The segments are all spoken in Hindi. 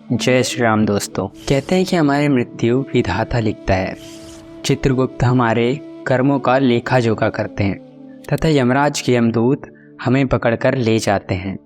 जय श्री राम दोस्तों। कहते हैं कि हमारी मृत्यु विधाता लिखता है। चित्रगुप्त हमारे कर्मों का लेखा जोखा करते हैं तथा यमराज के यमदूत हमें पकड़कर ले जाते हैं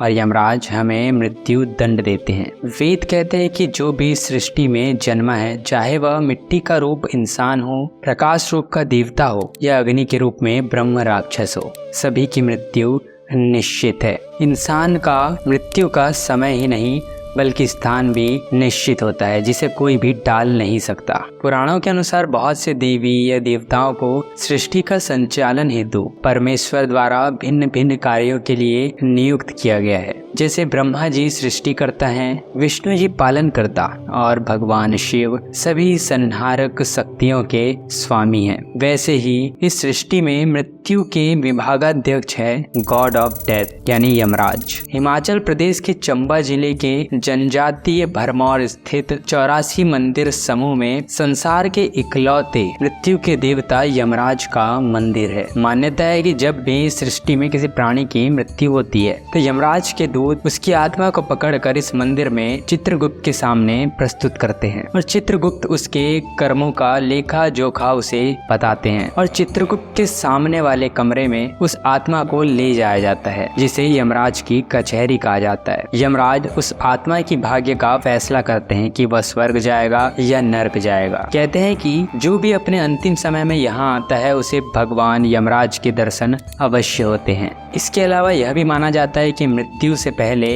और यमराज हमें मृत्यु दंड देते हैं। वेद कहते हैं कि जो भी सृष्टि में जन्मा है, चाहे वह मिट्टी का रूप इंसान हो, प्रकाश रूप का देवता हो या अग्नि के रूप में ब्रह्म राक्षस हो, सभी की मृत्यु निश्चित है। इंसान का मृत्यु का समय ही नहीं बल्कि स्थान भी निश्चित होता है, जिसे कोई भी टाल नहीं सकता। पुराणों के अनुसार बहुत से देवी या देवताओं को सृष्टि का संचालन हेतु परमेश्वर द्वारा भिन्न भिन्न कार्यों के लिए नियुक्त किया गया है। जैसे ब्रह्मा जी सृष्टि करता है, विष्णु जी पालन करता और भगवान शिव सभी संहारक शक्तियों के स्वामी हैं। वैसे ही इस सृष्टि में मृत्यु के विभागाध्यक्ष है गॉड ऑफ डेथ यानी यमराज। हिमाचल प्रदेश के चंबा जिले के जनजातीय भरमौर स्थित 84 मंदिर समूह में संसार के इकलौते मृत्यु के देवता यमराज का मंदिर है। मान्यता है कि जब भी सृष्टि में किसी प्राणी की मृत्यु होती है तो यमराज के दूत उसकी आत्मा को पकड़कर इस मंदिर में चित्रगुप्त के सामने प्रस्तुत करते हैं और चित्रगुप्त उसके कर्मों का लेखा जोखा उसे बताते हैं और चित्रगुप्त के सामने वाले कमरे में उस आत्मा को ले जाया जाता है, जिसे यमराज की कचहरी कहा जाता है। यमराज उस आत्मा की भाग्य का फैसला करते हैं कि वह स्वर्ग जाएगा या नरक जाएगा। कहते हैं कि जो भी अपने अंतिम समय में यहाँ आता है उसे भगवान यमराज के दर्शन अवश्य होते हैं। इसके अलावा यह भी माना जाता है कि मृत्यु से पहले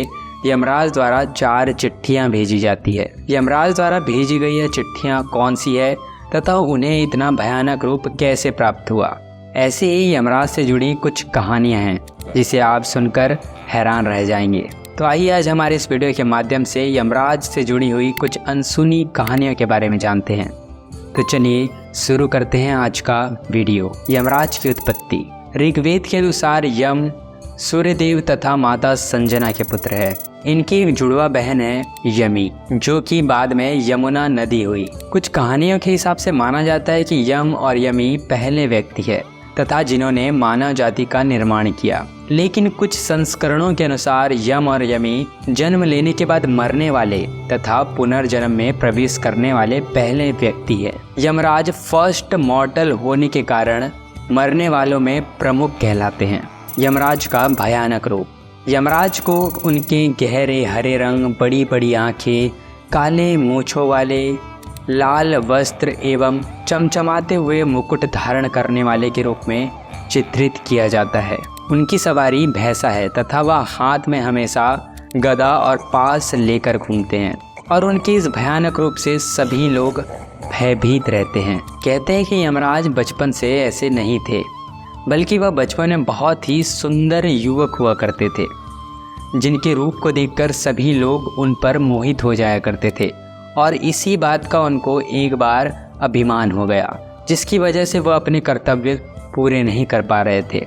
यमराज द्वारा 4 चिट्ठियां भेजी जाती है। यमराज द्वारा भेजी गई यह चिट्ठियां कौन सी है तथा उन्हें इतना भयानक रूप कैसे प्राप्त हुआ, ऐसे ही यमराज से जुड़ी कुछ कहानियां हैं जिसे आप सुनकर हैरान रह जाएंगे। तो आइए आज हमारे इस वीडियो के माध्यम से यमराज से जुड़ी हुई कुछ अनसुनी कहानियों के बारे में जानते हैं। तो चलिए शुरू करते हैं आज का वीडियो। यमराज की उत्पत्ति। ऋग्वेद के अनुसार यम सूर्यदेव तथा माता संजना के पुत्र है। इनकी एक जुड़वा बहन है यमी, जो कि बाद में यमुना नदी हुई। कुछ कहानियों के हिसाब से माना जाता है कि यम और यमी पहले व्यक्ति है तथा जिन्होंने मानव जाति का निर्माण किया। लेकिन कुछ संस्करणों के अनुसार यम और यमी जन्म लेने के बाद मरने वाले तथा पुनर्जन्म में प्रवेश करने वाले पहले व्यक्ति है। यमराज फर्स्ट मॉर्टल होने के कारण मरने वालों में प्रमुख कहलाते हैं। यमराज का भयानक रूप। यमराज को उनके गहरे हरे रंग, बड़ी बड़ी आंखें, काले मूंछों वाले, लाल वस्त्र एवं चमचमाते हुए मुकुट धारण करने वाले के रूप में चित्रित किया जाता है। उनकी सवारी भैंसा है तथा वह हाथ में हमेशा गदा और पास लेकर घूमते हैं और उनके इस भयानक रूप से सभी लोग भयभीत रहते हैं। कहते हैं कि यमराज बचपन से ऐसे नहीं थे, बल्कि वह बचपन में बहुत ही सुंदर युवक हुआ करते थे, जिनके रूप को देखकर सभी लोग उन पर मोहित हो जाया करते थे और इसी बात का उनको एक बार अभिमान हो गया, जिसकी वजह से वह अपने कर्तव्य पूरे नहीं कर पा रहे थे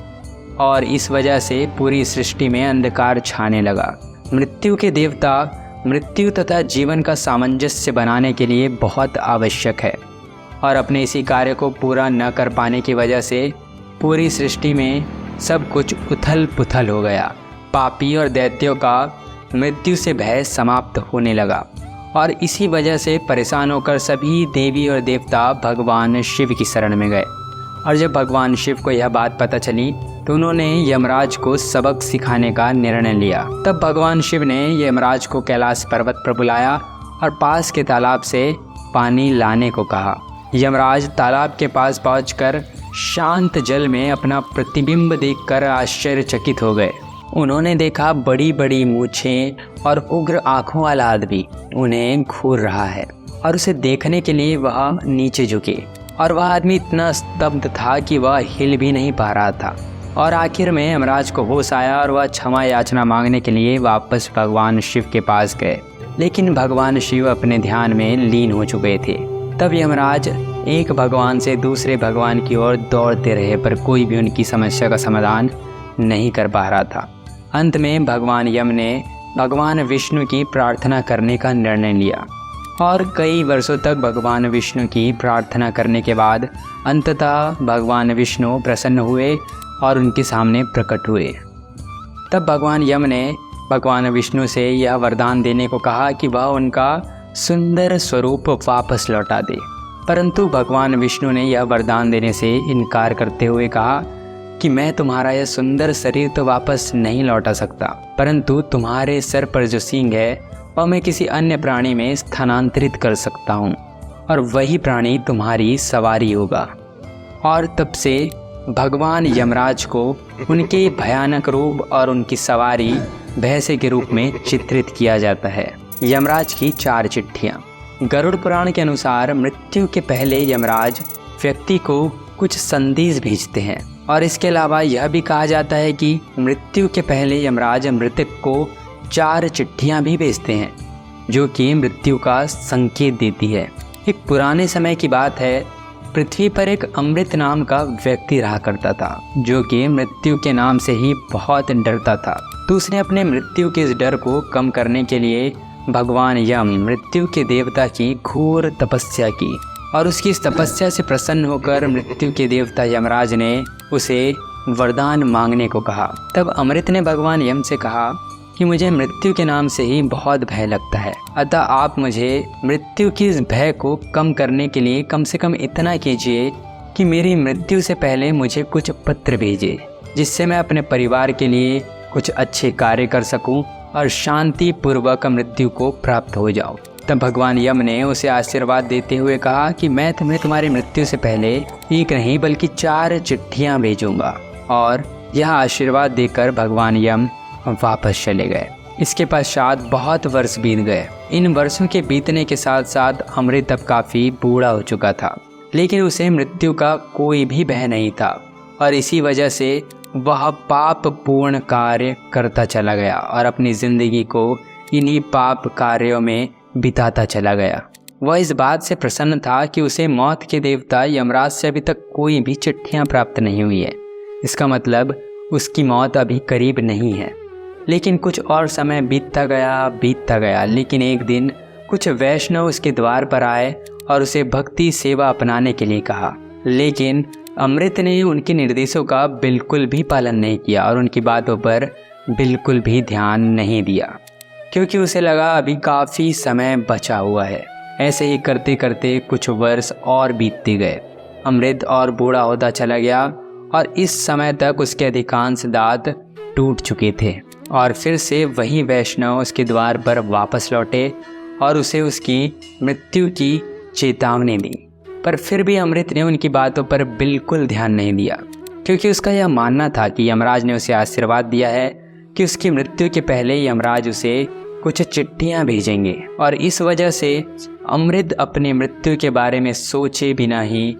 और इस वजह से पूरी सृष्टि में अंधकार छाने लगा। मृत्यु के देवता मृत्यु तथा जीवन का सामंजस्य बनाने के लिए बहुत आवश्यक है और अपने इसी कार्य को पूरा न कर पाने की वजह से पूरी सृष्टि में सब कुछ उथल पुथल हो गया। पापी और दैत्यों का मृत्यु से भय समाप्त होने लगा और इसी वजह से परेशान होकर सभी देवी और देवता भगवान शिव की शरण में गए और जब भगवान शिव को यह बात पता चली तो उन्होंने यमराज को सबक सिखाने का निर्णय लिया। तब भगवान शिव ने यमराज को कैलाश पर्वत पर बुलाया और पास के तालाब से पानी लाने को कहा। यमराज तालाब के पास पहुंचकर शांत जल में अपना प्रतिबिंब देखकर आश्चर्यचकित हो गए। उन्होंने देखा बड़ी बड़ी मूछें और उग्र आंखों वाला आदमी उन्हें घूर रहा है और उसे देखने के लिए वह नीचे झुके और वह आदमी इतना स्तब्ध था कि वह हिल भी नहीं पा रहा था और आखिर में यमराज को होश आया और वह क्षमा याचना मांगने के लिए वापस भगवान शिव के पास गए। लेकिन भगवान शिव अपने ध्यान में लीन हो चुके थे। तब यमराज एक भगवान से दूसरे भगवान की ओर दौड़ते रहे, पर कोई भी उनकी समस्या का समाधान नहीं कर पा रहा था। अंत में भगवान यम ने भगवान विष्णु की प्रार्थना करने का निर्णय लिया और कई वर्षों तक भगवान विष्णु की प्रार्थना करने के बाद अंततः भगवान विष्णु प्रसन्न हुए और उनके सामने प्रकट हुए। तब भगवान यम ने भगवान विष्णु से यह वरदान देने को कहा कि वह उनका सुंदर स्वरूप वापस लौटा दे, परंतु भगवान विष्णु ने यह वरदान देने से इनकार करते हुए कहा कि मैं तुम्हारा यह सुंदर शरीर तो वापस नहीं लौटा सकता, परंतु तुम्हारे सर पर जो सींग है वह मैं किसी अन्य प्राणी में स्थानांतरित कर सकता हूँ और वही प्राणी तुम्हारी सवारी होगा। और तब से भगवान यमराज को उनके भयानक रूप और उनकी सवारी भैंसे के रूप में चित्रित किया जाता है। यमराज की 4 चिट्ठियाँ। गरुड़ पुराण के अनुसार मृत्यु के पहले यमराज व्यक्ति को कुछ संदेश भेजते हैं और इसके अलावा यह भी कहा जाता है कि मृत्यु के पहले यमराज मृतक को 4 चिट्ठियां भी भेजते हैं जो कि मृत्यु का संकेत देती है। एक पुराने समय की बात है, पृथ्वी पर एक अमृत नाम का व्यक्ति रहा करता था जो कि मृत्यु के नाम से ही बहुत डरता था। तो उसने अपने मृत्यु के इस डर को कम करने के लिए भगवान यम मृत्यु के देवता की घोर तपस्या की और उसकी इस तपस्या से प्रसन्न होकर मृत्यु के देवता यमराज ने उसे वरदान मांगने को कहा। तब अमृत ने भगवान यम से कहा कि मुझे मृत्यु के नाम से ही बहुत भय लगता है, अतः आप मुझे मृत्यु की इस भय को कम करने के लिए कम से कम इतना कीजिए कि मेरी मृत्यु से पहले मुझे कुछ पत्र भेजिए जिससे मैं अपने परिवार के लिए कुछ अच्छे कार्य कर सकूं और शांति पूर्वक मृत्यु को प्राप्त हो जाऊं। तब भगवान यम ने उसे आशीर्वाद देते हुए कहा कि मैं तुम्हें तुम्हारी मृत्यु से पहले एक नहीं बल्कि 4 चिट्ठियां भेजूंगा। और यह आशीर्वाद देकर भगवान यम वापस चले गए। इसके पश्चात बहुत वर्ष बीत गए। इन वर्षों के बीतने के साथ साथ अमृत अब काफ़ी बूढ़ा हो चुका था, लेकिन उसे मृत्यु का कोई भी भय नहीं था और इसी वजह से वह पाप पूर्ण कार्य करता चला गया और अपनी ज़िंदगी को इन्हीं पाप कार्यों में बिताता चला गया। वह इस बात से प्रसन्न था कि उसे मौत के देवता यमराज से अभी तक कोई भी चिट्ठियां प्राप्त नहीं हुई है। इसका मतलब उसकी मौत अभी करीब नहीं है। लेकिन कुछ और समय बीतता गया, लेकिन एक दिन कुछ वैष्णव उसके द्वार पर आए और उसे भक्ति सेवा अपनाने के लिए कहा, लेकिन अमृत ने उनके निर्देशों का बिल्कुल भी पालन नहीं किया और उनकी बातों पर बिल्कुल भी ध्यान नहीं दिया, क्योंकि उसे लगा अभी काफ़ी समय बचा हुआ है। ऐसे ही करते करते कुछ वर्ष और बीतते गए। अमृत और बूढ़ा होता चला गया और इस समय तक उसके अधिकांश दांत टूट चुके थे और फिर से वही वैष्णव उसके द्वार पर वापस लौटे और उसे उसकी मृत्यु की चेतावनी दी। पर फिर भी अमृत ने उनकी बातों पर बिल्कुल ध्यान नहीं दिया, क्योंकि उसका यह मानना था कि यमराज ने उसे आशीर्वाद दिया है कि उसकी मृत्यु के पहले यमराज उसे कुछ चिट्ठियां भेजेंगे और इस वजह से अमृत अपनी मृत्यु के बारे में सोचे बिना ही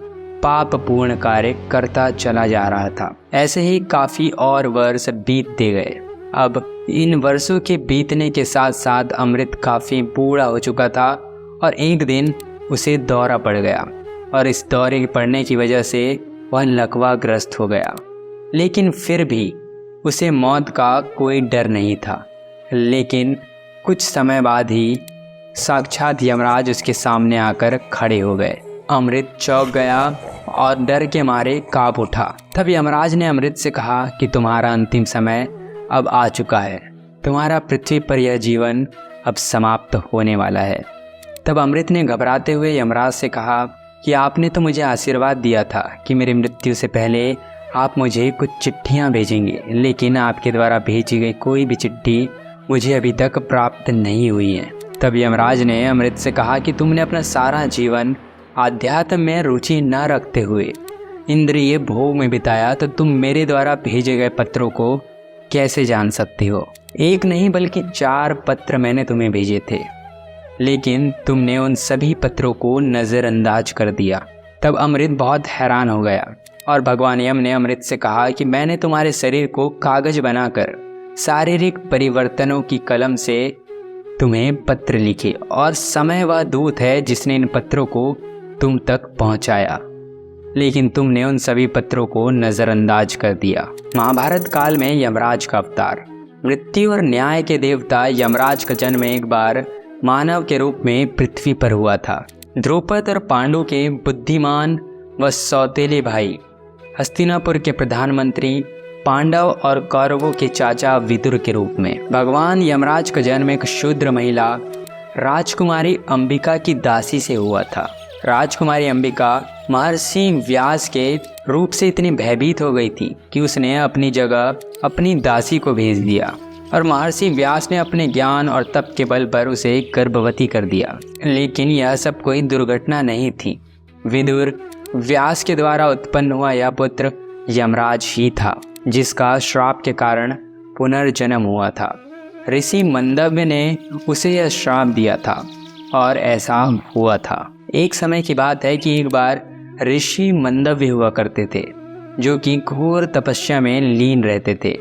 पाप पूर्ण कार्य करता चला जा रहा था। ऐसे ही काफ़ी और वर्ष बीतते गए। अब इन वर्षों के बीतने के साथ साथ अमृत काफ़ी बूढ़ा हो चुका था और एक दिन उसे दौरा पड़ गया और इस दौरे पड़ने की वजह से वह लकवाग्रस्त हो गया। लेकिन फिर भी उसे मौत का कोई डर नहीं था। लेकिन कुछ समय बाद ही साक्षात यमराज उसके सामने आकर खड़े हो गए। अमृत चौंक गया और डर के मारे कांप उठा। तब यमराज ने अमृत से कहा कि तुम्हारा अंतिम समय अब आ चुका है, तुम्हारा पृथ्वी पर यह जीवन अब समाप्त होने वाला है। तब अमृत ने घबराते हुए यमराज से कहा कि आपने तो मुझे आशीर्वाद दिया था कि मेरी मृत्यु से पहले आप मुझे कुछ चिट्ठियां भेजेंगे, लेकिन आपके द्वारा भेजी गई कोई भी चिट्ठी मुझे अभी तक प्राप्त नहीं हुई है। तब यमराज ने अमृत से कहा कि तुमने अपना सारा जीवन आध्यात्म में रुचि न रखते हुए इंद्रिय भोग में बिताया, तो तुम मेरे द्वारा भेजे गए पत्रों को कैसे जान सकते हो? एक नहीं बल्कि 4 पत्र मैंने तुम्हें भेजे थे, लेकिन तुमने उन सभी पत्रों को नज़रअंदाज कर दिया। तब अमृत बहुत हैरान हो गया और भगवान यम ने अमृत से कहा कि मैंने तुम्हारे शरीर को कागज बनाकर शारीरिक परिवर्तनों की कलम से तुम्हें पत्र लिखे और समय व दूत है जिसने इन पत्रों को तुम तक पहुंचाया, लेकिन तुमने उन सभी पत्रों को नज़रअंदाज कर दिया। महाभारत काल में यमराज का अवतार। मृत्यु और न्याय के देवता यमराज का जन्म एक बार मानव के रूप में पृथ्वी पर हुआ था। द्रौपद और पांडु के बुद्धिमान व सौतेले भाई, हस्तिनापुर के प्रधानमंत्री पांडव और कौरवों के चाचा विदुर के रूप में। भगवान यमराज का जन्म एक शूद्र महिला राजकुमारी अंबिका की दासी से हुआ था। राजकुमारी अंबिका महर्षि व्यास के रूप से इतनी भयभीत हो गई थी कि उसने अपनी जगह अपनी दासी को भेज दिया और महर्षि व्यास ने अपने ज्ञान और तप के बल पर उसे गर्भवती कर दिया। लेकिन यह सब कोई दुर्घटना नहीं थी। विदुर व्यास के द्वारा उत्पन्न हुआ यह पुत्र यमराज ही था, जिसका श्राप के कारण पुनर्जन्म हुआ था। ऋषि मंदव्य ने उसे यह श्राप दिया था और ऐसा हुआ था। एक समय की बात है कि एक बार ऋषि मंदव्य हुआ करते थे, जो कि घोर तपस्या में लीन रहते थे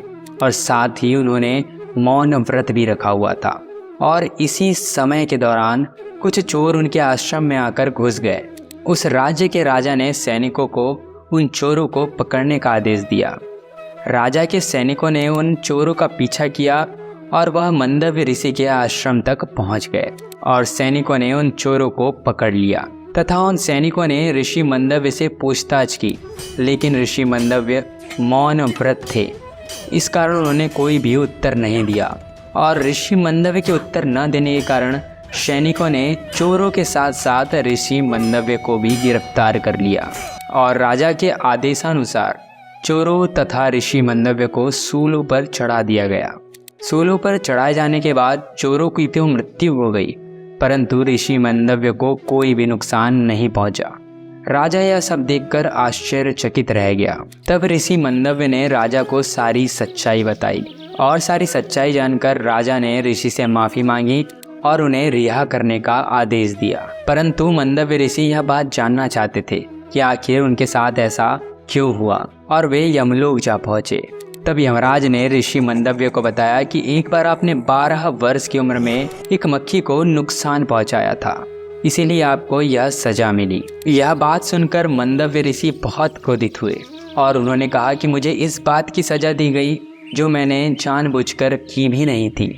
और साथ ही उन्होंने मौन व्रत भी रखा हुआ था। और इसी समय के दौरान कुछ चोर उनके आश्रम में आकर घुस गए। उस राज्य के राजा ने सैनिकों को उन चोरों को पकड़ने का आदेश दिया। राजा के सैनिकों ने उन चोरों का पीछा किया और वह मंदव्य ऋषि के आश्रम तक पहुंच गए और सैनिकों ने उन चोरों को पकड़ लिया तथा उन सैनिकों ने ऋषि मंदव्य से पूछताछ की, लेकिन ऋषि मंदव्य मौन व्रत थे। इस कारण उन्होंने कोई भी उत्तर नहीं दिया और ऋषि मंदव्य के उत्तर न देने के कारण सैनिकों ने चोरों के साथ साथ ऋषि मंदव्य को भी गिरफ्तार कर लिया और राजा के आदेशानुसार चोरों तथा ऋषि मंदव्य को सूलों पर चढ़ा दिया गया। सूलों पर चढ़ाए जाने के बाद चोरों की तो मृत्यु हो गई, परंतु ऋषि मंदव्य को कोई भी नुकसान नहीं पहुंचा। राजा यह सब देखकर आश्चर्यचकित रह गया। तब ऋषि मंदव्य ने राजा को सारी सच्चाई बताई और सारी सच्चाई जानकर राजा ने ऋषि से माफ़ी मांगी और उन्हें रिहा करने का आदेश दिया। परंतु मंदव्य ऋषि यह बात जानना चाहते थे कि आखिर उनके साथ ऐसा क्यों हुआ और वे यमलोक जा पहुँचे। तब यमराज ने ऋषि मंदव्य को बताया कि एक बार आपने 12 वर्ष की उम्र में एक मक्खी को नुकसान पहुंचाया था, इसीलिए आपको यह सजा मिली। यह बात सुनकर मंदव्य ऋषि बहुत क्रोधित हुए और उन्होंने कहा कि मुझे इस बात की सजा दी गई जो मैंने जानबूझकर की भी नहीं थी।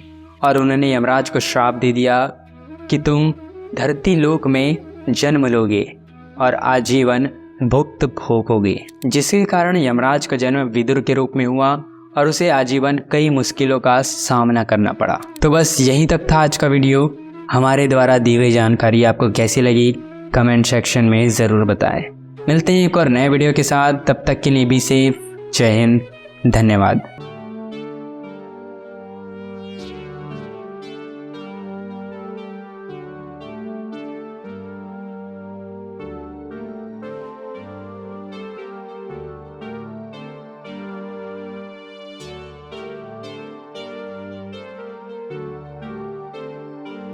और उन्होंने यमराज को श्राप दे दिया कि तुम धरती लोक में जन्म लोगे और आजीवन भुक्त भोगोगे, जिसके कारण यमराज का जन्म विदुर के रूप में हुआ और उसे आजीवन कई मुश्किलों का सामना करना पड़ा। तो बस यहीं तक था आज का वीडियो। हमारे द्वारा दी गई जानकारी आपको कैसी लगी कमेंट सेक्शन में ज़रूर बताएं। मिलते हैं एक और नए वीडियो के साथ, तब तक के लिए बी सेफ। जय हिंद, धन्यवाद।